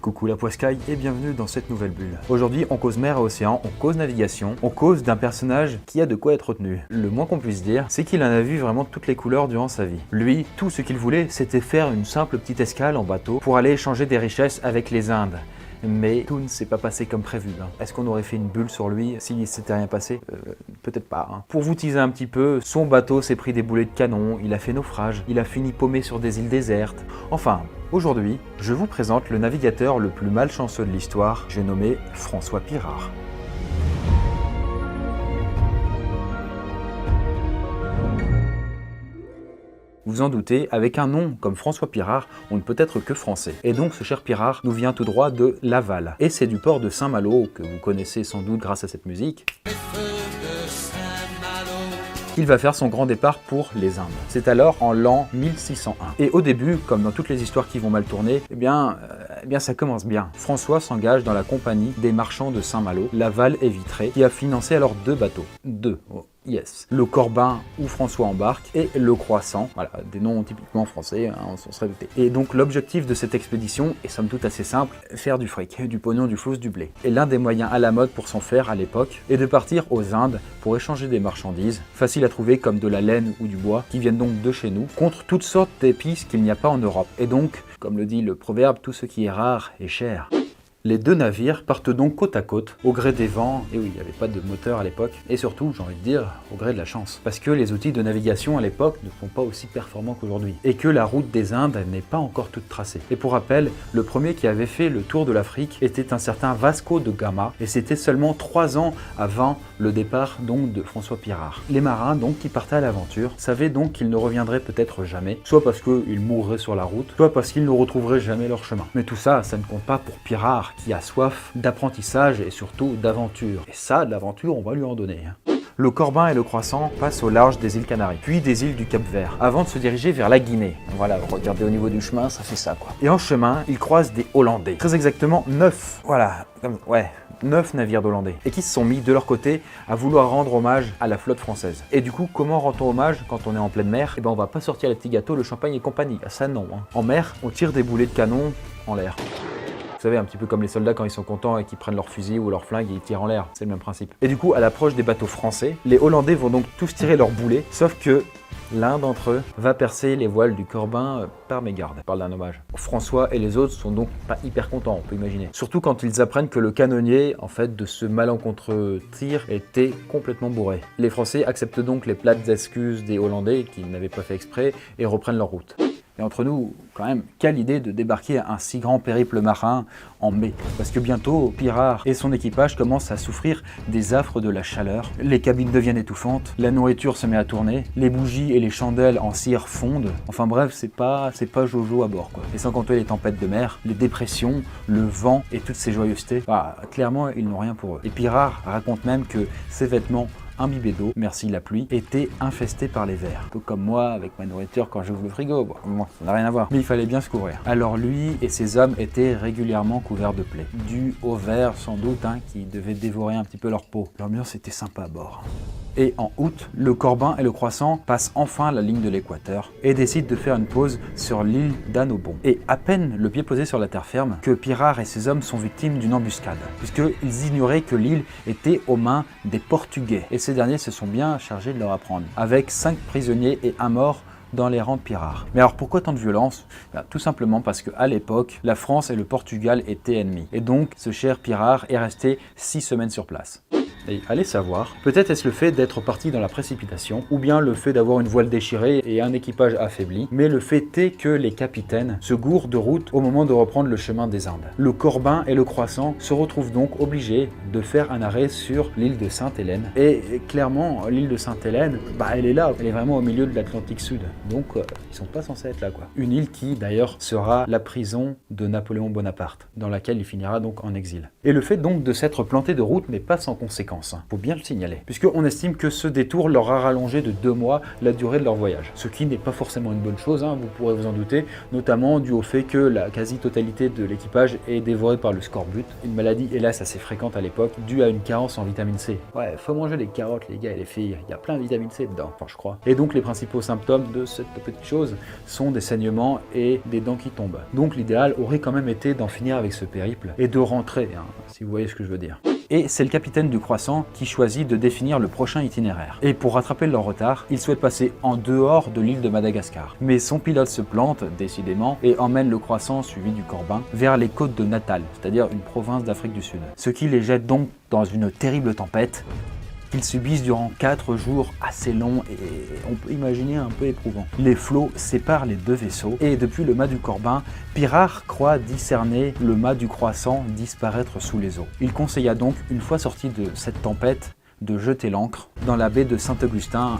Coucou la poiscaille et bienvenue dans cette nouvelle bulle. Aujourd'hui on cause mer et océan, on cause navigation, on cause d'un personnage qui a de quoi être retenu. Le moins qu'on puisse dire, c'est qu'il en a vu vraiment toutes les couleurs durant sa vie. Lui, tout ce qu'il voulait, c'était faire une simple petite escale en bateau pour aller échanger des richesses avec les Indes. Mais tout ne s'est pas passé comme prévu. Est-ce qu'on aurait fait une bulle sur lui s'il ne s'était rien passé? Peut-être pas. Pour vous teaser un petit peu, son bateau s'est pris des boulets de canon, il a fait naufrage, il a fini paumé sur des îles désertes. Enfin, aujourd'hui, je vous présente le navigateur le plus malchanceux de l'histoire, j'ai nommé François Pirard. Vous en doutez, avec un nom comme François Pirard, on ne peut être que français. Et donc ce cher Pirard nous vient tout droit de Laval. Et c'est du port de Saint-Malo, que vous connaissez sans doute grâce à cette musique, qu'il va faire son grand départ pour les Indes. C'est alors en l'an 1601. Et au début, comme dans toutes les histoires qui vont mal tourner, eh bien ça commence bien. François s'engage dans la compagnie des marchands de Saint-Malo, Laval et Vitré, qui a financé alors deux bateaux. Yes. Le Corbin où François embarque et le Croissant, voilà, des noms typiquement français, on s'en serait douté. Et donc l'objectif de cette expédition est somme toute assez simple, faire du fric, du pognon, du flous, du blé. Et l'un des moyens à la mode pour s'en faire à l'époque est de partir aux Indes pour échanger des marchandises, faciles à trouver comme de la laine ou du bois, qui viennent donc de chez nous, contre toutes sortes d'épices qu'il n'y a pas en Europe. Et donc, comme le dit le proverbe, tout ce qui est rare est cher. Les deux navires partent donc côte à côte, au gré des vents, et oui, il n'y avait pas de moteur à l'époque, et surtout, j'ai envie de dire, au gré de la chance. Parce que les outils de navigation à l'époque ne sont pas aussi performants qu'aujourd'hui, et que la route des Indes n'est pas encore toute tracée. Et pour rappel, le premier qui avait fait le tour de l'Afrique était un certain Vasco de Gama, et c'était seulement 3 ans avant le départ donc de François Pirard. Les marins donc qui partaient à l'aventure savaient donc qu'ils ne reviendraient peut-être jamais, soit parce qu'ils mourraient sur la route, soit parce qu'ils ne retrouveraient jamais leur chemin. Mais tout ça, ça ne compte pas pour Pirard, qui a soif d'apprentissage et surtout d'aventure. Et ça, de l'aventure, on va lui en donner. Le Corbin et le Croissant passent au large des îles Canaries, puis des îles du Cap-Vert, avant de se diriger vers la Guinée. Voilà, regardez au niveau du chemin, ça fait ça quoi. Et en chemin, ils croisent des Hollandais. Très exactement 9. Voilà, 9 navires d'Hollandais. Et qui se sont mis de leur côté à vouloir rendre hommage à la flotte française. Et du coup, comment rend-on hommage quand on est en pleine mer? Eh ben on va pas sortir les petits gâteaux, le champagne et compagnie. Ça non. En mer, on tire des boulets de canon en l'air. Vous savez, un petit peu comme les soldats quand ils sont contents et qu'ils prennent leur fusil ou leur flingue et ils tirent en l'air. C'est le même principe. Et du coup, à l'approche des bateaux français, les Hollandais vont donc tous tirer leurs boulets, sauf que l'un d'entre eux va percer les voiles du Corbin par mégarde. Je parle d'un hommage. François et les autres sont donc pas hyper contents, on peut imaginer. Surtout quand ils apprennent que le canonnier, en fait, de ce malencontreux tir était complètement bourré. Les Français acceptent donc les plates excuses des Hollandais qui n'avaient pas fait exprès et reprennent leur route. Et entre nous, quand même, quelle idée de débarquer un si grand périple marin en mai. Parce que bientôt, Pirard et son équipage commencent à souffrir des affres de la chaleur. Les cabines deviennent étouffantes, la nourriture se met à tourner, les bougies et les chandelles en cire fondent. Enfin bref, c'est pas Jojo à bord quoi. Et sans compter les tempêtes de mer, les dépressions, le vent et toutes ces joyeusetés, clairement, ils n'ont rien pour eux. Et Pirard raconte même que ses vêtements imbibés d'eau, merci la pluie, était infesté par les vers. Un peu comme moi avec ma nourriture quand j'ouvre le frigo. Bon, ça n'a rien à voir. Mais il fallait bien se couvrir. Alors lui et ses hommes étaient régulièrement couverts de plaies. Dû aux vers sans doute, qui devaient dévorer un petit peu leur peau. L'ambiance était sympa à bord. Et en août, le Corbin et le Croissant passent enfin la ligne de l'équateur et décident de faire une pause sur l'île d'Annobon. Et à peine le pied posé sur la terre ferme que Pirard et ses hommes sont victimes d'une embuscade, puisqu'ils ignoraient que l'île était aux mains des Portugais. Et ces derniers se sont bien chargés de leur apprendre, avec 5 prisonniers et 1 mort dans les rangs de Pirard. Mais alors pourquoi tant de violence? Tout simplement parce qu'à l'époque, la France et le Portugal étaient ennemis. Et donc ce cher Pirard est resté 6 semaines sur place. Et allez savoir, peut-être est-ce le fait d'être parti dans la précipitation, ou bien le fait d'avoir une voile déchirée et un équipage affaibli, mais le fait est que les capitaines se gourent de route au moment de reprendre le chemin des Indes. Le Corbin et le Croissant se retrouvent donc obligés de faire un arrêt sur l'île de Sainte-Hélène. Et clairement, l'île de Sainte-Hélène, elle est là, elle est vraiment au milieu de l'Atlantique Sud, donc ils sont pas censés être là quoi. Une île qui d'ailleurs sera la prison de Napoléon Bonaparte, dans laquelle il finira donc en exil. Et le fait donc de s'être planté de route, mais pas sans conséquence, vacances. Faut bien le signaler, puisqu'on estime que ce détour leur a rallongé de 2 mois la durée de leur voyage. Ce qui n'est pas forcément une bonne chose, vous pourrez vous en douter, notamment dû au fait que la quasi-totalité de l'équipage est dévorée par le scorbut, une maladie hélas assez fréquente à l'époque, due à une carence en vitamine C. Ouais, faut manger des carottes les gars et les filles, il y a plein de vitamine C dedans, enfin je crois. Et donc les principaux symptômes de cette petite chose sont des saignements et des dents qui tombent. Donc l'idéal aurait quand même été d'en finir avec ce périple et de rentrer, si vous voyez ce que je veux dire. Et c'est le capitaine du Croissant qui choisit de définir le prochain itinéraire. Et pour rattraper leur retard, il souhaite passer en dehors de l'île de Madagascar. Mais son pilote se plante, décidément, et emmène le Croissant, suivi du Corbin, vers les côtes de Natal, c'est-à-dire une province d'Afrique du Sud. Ce qui les jette donc dans une terrible tempête qu'ils subissent durant 4 jours assez longs et on peut imaginer un peu éprouvants. Les flots séparent les 2 vaisseaux et depuis le mât du Corbin, Pirard croit discerner le mât du Croissant disparaître sous les eaux. Il conseilla donc, une fois sorti de cette tempête, de jeter l'ancre dans la baie de Saint-Augustin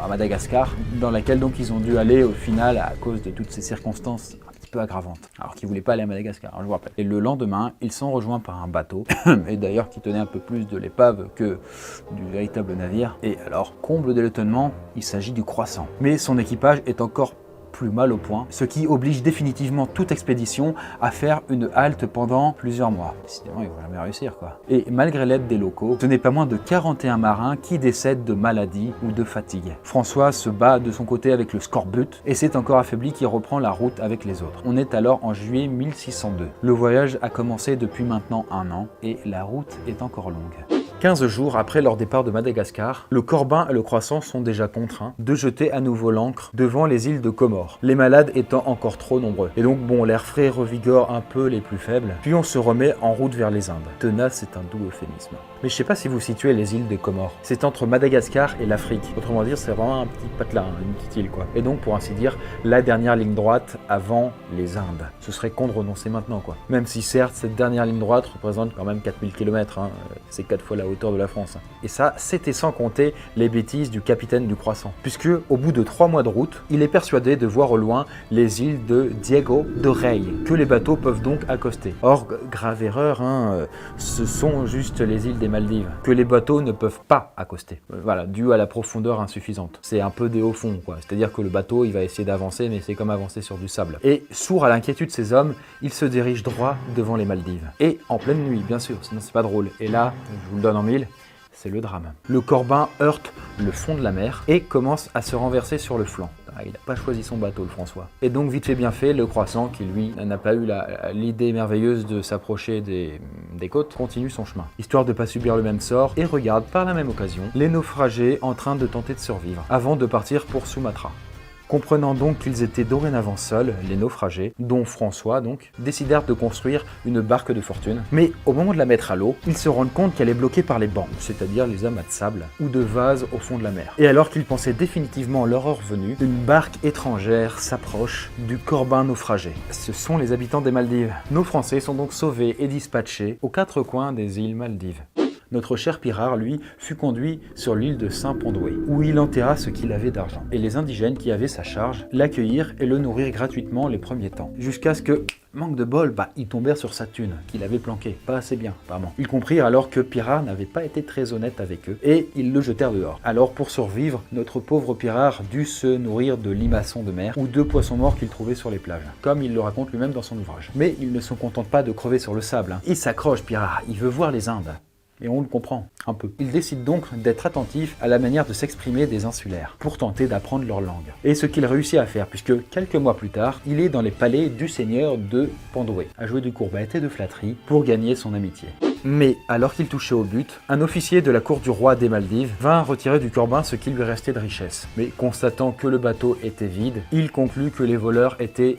à Madagascar, dans laquelle donc ils ont dû aller au final à cause de toutes ces circonstances peu aggravante, alors qu'ils ne voulaient pas aller à Madagascar, je vous rappelle. Et le lendemain, ils sont rejoints par un bateau, et d'ailleurs qui tenait un peu plus de l'épave que du véritable navire. Et alors, comble de l'étonnement, il s'agit du Croissant. Mais son équipage est encore plus mal au point, ce qui oblige définitivement toute expédition à faire une halte pendant plusieurs mois. Décidément, ils vont jamais réussir quoi. Et malgré l'aide des locaux, ce n'est pas moins de 41 marins qui décèdent de maladie ou de fatigue. François se bat de son côté avec le scorbut et c'est encore affaibli qu'il reprend la route avec les autres. On est alors en juillet 1602. Le voyage a commencé depuis maintenant 1 an et la route est encore longue. 15 jours après leur départ de Madagascar, le Corbin et le Croissant sont déjà contraints de jeter à nouveau l'ancre devant les îles de Comores, les malades étant encore trop nombreux. Et donc bon, l'air frais revigore un peu les plus faibles, puis on se remet en route vers les Indes. Tenace, c'est un doux euphémisme. Mais je sais pas si vous situez les îles des Comores. C'est entre Madagascar et l'Afrique. Autrement dire, c'est vraiment un petit patelin, une petite île quoi. Et donc pour ainsi dire, la dernière ligne droite avant les Indes. Ce serait con de renoncer maintenant quoi. Même si certes, cette dernière ligne droite représente quand même 4000 km, c'est 4 fois la hauteur de la France. Et ça, c'était sans compter les bêtises du capitaine du Croissant. Puisque, au bout de 3 mois de route, il est persuadé de voir au loin les îles de Diego de Rey, que les bateaux peuvent donc accoster. Or, grave erreur, ce sont juste les îles des Maldives, que les bateaux ne peuvent pas accoster. Voilà, dû à la profondeur insuffisante. C'est un peu des hauts fonds, quoi. C'est-à-dire que le bateau, il va essayer d'avancer, mais c'est comme avancer sur du sable. Et, sourd à l'inquiétude de ces hommes, il se dirige droit devant les Maldives. Et en pleine nuit, bien sûr, sinon c'est pas drôle. Et là, je vous le donne en mille, c'est le drame. Le Corbin heurte le fond de la mer et commence à se renverser sur le flanc. Il n'a pas choisi son bateau, le François. Et donc, vite fait bien fait, le Croissant, qui lui n'a pas eu l'idée merveilleuse de s'approcher des côtes, continue son chemin, histoire de ne pas subir le même sort, et regarde par la même occasion les naufragés en train de tenter de survivre, avant de partir pour Sumatra. Comprenant donc qu'ils étaient dorénavant seuls, les naufragés, dont François donc, décidèrent de construire une barque de fortune. Mais au moment de la mettre à l'eau, ils se rendent compte qu'elle est bloquée par les bancs, c'est-à-dire les amas de sable ou de vases au fond de la mer. Et alors qu'ils pensaient définitivement leur heure venue, une barque étrangère s'approche du Corbin naufragé. Ce sont les habitants des Maldives. Nos Français sont donc sauvés et dispatchés aux 4 coins des îles Maldives. Notre cher Pirard, lui, fut conduit sur l'île de Saint-Pondoué, où il enterra ce qu'il avait d'argent. Et les indigènes qui avaient sa charge l'accueillirent et le nourrirent gratuitement les premiers temps. Jusqu'à ce que, manque de bol, ils tombèrent sur sa thune, qu'il avait planquée. Pas assez bien, apparemment. Ils comprirent alors que Pirard n'avait pas été très honnête avec eux, et ils le jetèrent dehors. Alors, pour survivre, notre pauvre Pirard dut se nourrir de limaçons de mer, ou de poissons morts qu'il trouvait sur les plages, comme il le raconte lui-même dans son ouvrage. Mais il ne se contente pas de crever sur le sable. Il s'accroche, Pirard, il veut voir les Indes. Et on le comprend, un peu. Il décide donc d'être attentif à la manière de s'exprimer des insulaires, pour tenter d'apprendre leur langue. Et ce qu'il réussit à faire, puisque quelques mois plus tard, il est dans les palais du seigneur de Pondoué, à jouer de courbettes et de flatteries pour gagner son amitié. Mais, alors qu'il touchait au but, un officier de la cour du roi des Maldives vint retirer du Corbin ce qui lui restait de richesse. Mais constatant que le bateau était vide, il conclut que les voleurs étaient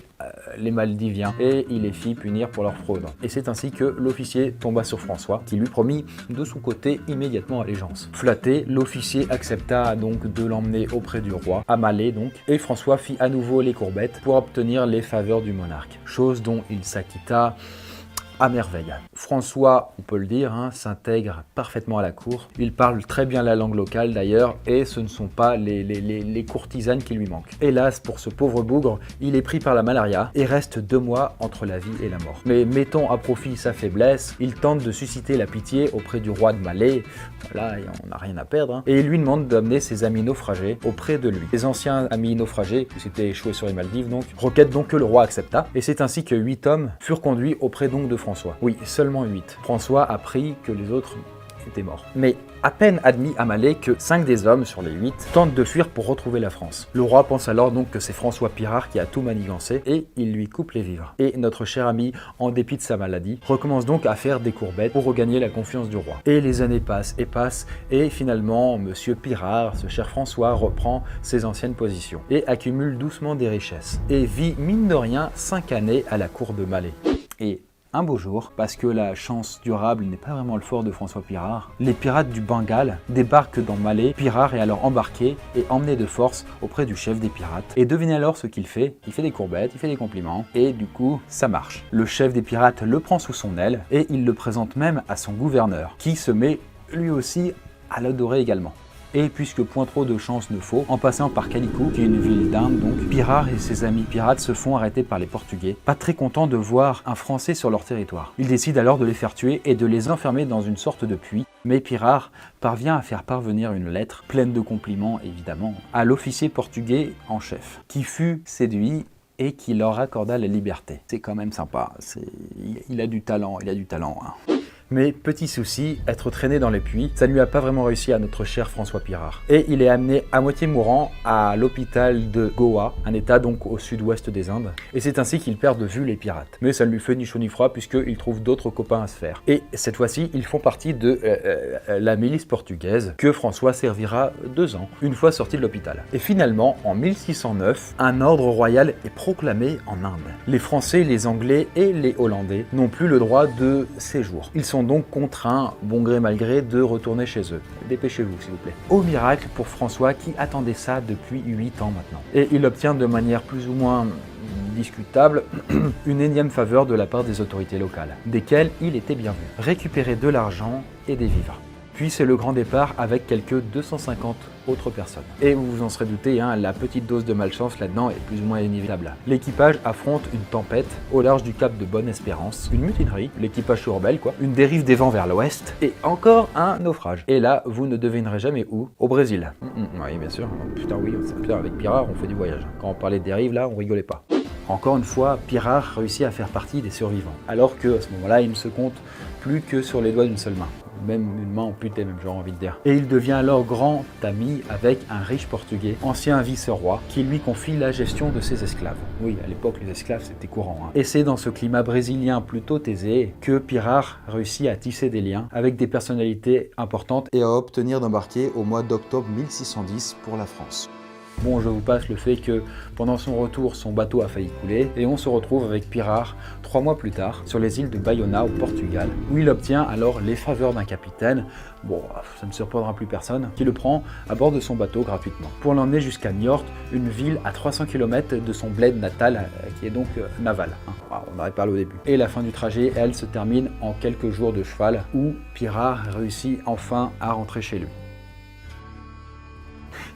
les Maldiviens et il les fit punir pour leur fraude. Et c'est ainsi que l'officier tomba sur François, qui lui promit de son côté immédiatement allégeance. Flatté, l'officier accepta donc de l'emmener auprès du roi, à Malais donc, et François fit à nouveau les courbettes pour obtenir les faveurs du monarque. Chose dont il s'acquitta à merveille. François, on peut le dire, s'intègre parfaitement à la cour. Il parle très bien la langue locale d'ailleurs, et ce ne sont pas les courtisanes qui lui manquent. Hélas, pour ce pauvre bougre, il est pris par la malaria et reste 2 mois entre la vie et la mort. Mais mettons à profit sa faiblesse, il tente de susciter la pitié auprès du roi de Malais, voilà, on n'a rien à perdre, et il lui demande d'amener ses amis naufragés auprès de lui. Les anciens amis naufragés, qui s'étaient échoués sur les Maldives, donc, requêtent donc que le roi accepta, et c'est ainsi que 8 hommes furent conduits auprès donc de François. Oui, seulement 8. François apprit que les autres étaient morts. Mais à peine admis à Malais que 5 des hommes sur les 8 tentent de fuir pour retrouver la France. Le roi pense alors donc que c'est François Pirard qui a tout manigancé et il lui coupe les vivres. Et notre cher ami, en dépit de sa maladie, recommence donc à faire des courbettes pour regagner la confiance du roi. Et les années passent et finalement, monsieur Pirard, ce cher François, reprend ses anciennes positions et accumule doucement des richesses et vit mine de rien 5 années à la cour de Malais. Et un beau jour, parce que la chance durable n'est pas vraiment le fort de François Pirard, les pirates du Bengale débarquent dans Malais. Pirard est alors embarqué et emmené de force auprès du chef des pirates. Et devinez alors ce qu'il fait des courbettes, il fait des compliments, et du coup, ça marche. Le chef des pirates le prend sous son aile, et il le présente même à son gouverneur, qui se met lui aussi à l'adorer également. Et puisque point trop de chance ne faut, en passant par Calicut, qui est une ville d'Inde donc, Pirard et ses amis pirates se font arrêter par les Portugais, pas très contents de voir un Français sur leur territoire. Ils décident alors de les faire tuer et de les enfermer dans une sorte de puits, mais Pirard parvient à faire parvenir une lettre, pleine de compliments évidemment, à l'officier portugais en chef, qui fut séduit et qui leur accorda la liberté. C'est quand même sympa, il a du talent, Mais petit souci, être traîné dans les puits, ça ne lui a pas vraiment réussi à notre cher François Pirard. Et il est amené à moitié mourant à l'hôpital de Goa, un état donc au sud-ouest des Indes. Et c'est ainsi qu'il perd de vue les pirates. Mais ça ne lui fait ni chaud ni froid puisqu'il trouve d'autres copains à se faire. Et cette fois-ci, ils font partie de la milice portugaise que François servira 2 ans, une fois sorti de l'hôpital. Et finalement, en 1609, un ordre royal est proclamé en Inde. Les Français, les Anglais et les Hollandais n'ont plus le droit de séjour. Ils sont donc contraints, bon gré mal gré, de retourner chez eux. Dépêchez-vous s'il vous plaît. Au miracle pour François qui attendait ça depuis 8 ans maintenant. Et il obtient de manière plus ou moins discutable une énième faveur de la part des autorités locales, desquelles il était bien vu. Récupérer de l'argent et des vivres. Puis c'est le grand départ avec quelques 250 autres personnes. Et vous vous en serez douté, la petite dose de malchance là-dedans est plus ou moins inévitable. L'équipage affronte une tempête au large du cap de Bonne-Espérance, une mutinerie, l'équipage se rebelle quoi, une dérive des vents vers l'ouest, et encore un naufrage. Et là, vous ne devinerez jamais où, au Brésil. Oui, bien sûr, putain oui, avec Pirard on fait du voyage. Quand on parlait de dérive là, on rigolait pas. Encore une fois, Pirard réussit à faire partie des survivants, alors qu'à ce moment-là, il ne se compte plus que sur les doigts d'une seule main. Même une main amputée, même j'aurais envie de dire. Et il devient alors grand ami avec un riche portugais, ancien vice-roi, qui lui confie la gestion de ses esclaves. Oui, à l'époque, les esclaves, c'était courant. Et c'est dans ce climat brésilien plutôt aisé que Pirard réussit à tisser des liens avec des personnalités importantes et à obtenir d'embarquer au mois d'octobre 1610 pour la France. Bon, je vous passe le fait que pendant son retour, son bateau a failli couler et on se retrouve avec Pirard 3 mois plus tard sur les îles de Bayona au Portugal où il obtient alors les faveurs d'un capitaine, bon, ça ne surprendra plus personne, qui le prend à bord de son bateau gratuitement pour l'emmener jusqu'à Niort, une ville à 300 km de son bled natal qui est donc naval. On aurait parlé au début. Et la fin du trajet, elle, se termine en quelques jours de cheval où Pirard réussit enfin à rentrer chez lui.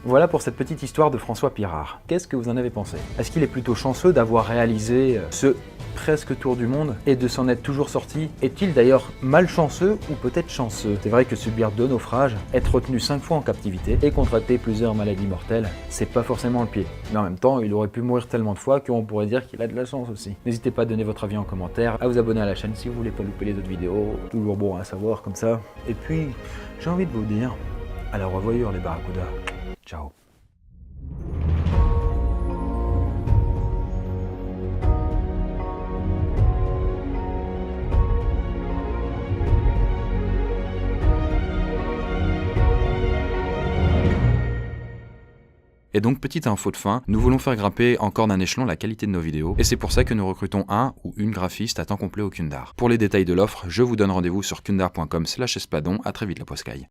Voilà pour cette petite histoire de François Pirard. Qu'est-ce que vous en avez pensé? Est-ce qu'il est plutôt chanceux d'avoir réalisé ce presque tour du monde et de s'en être toujours sorti? Est-il d'ailleurs malchanceux ou peut-être chanceux? C'est vrai que subir 2 naufrages, être retenu 5 fois en captivité et contracter plusieurs maladies mortelles, c'est pas forcément le pied. Mais en même temps, il aurait pu mourir tellement de fois qu'on pourrait dire qu'il a de la chance aussi. N'hésitez pas à donner votre avis en commentaire, à vous abonner à la chaîne si vous voulez pas louper les autres vidéos. Toujours bon à savoir comme ça. Et puis, j'ai envie de vous dire, à la revoyure les barracudas. Ciao. Et donc, petite info de fin, nous voulons faire grimper encore d'un échelon la qualité de nos vidéos, et c'est pour ça que nous recrutons un ou une graphiste à temps complet au Kundar. Pour les détails de l'offre, je vous donne rendez-vous sur kundar.com/espadon, à très vite la poiscaille.